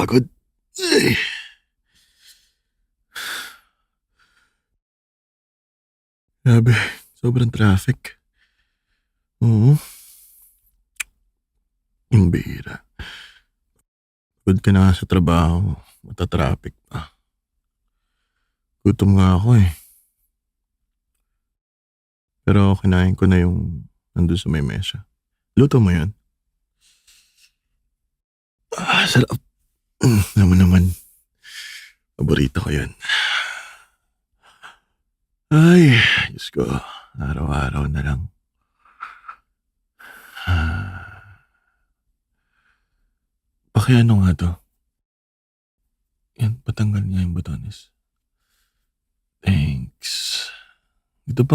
Nakakapagod. Ay, grabe. Sobrang traffic. Oo, ang bihira. Pagod ka na nga sa trabaho. Mata-traffic pa. Gutom nga ako eh. Pero kinain ko na yung nandun sa may mesa. Luto mo yun? Sarap. Alam mo naman, paborito ko yun. Ay, Diyos ko. Araw-araw na lang. Pakiano nga to. Yan, patanggal nga yung botones. Thanks. Ito pa.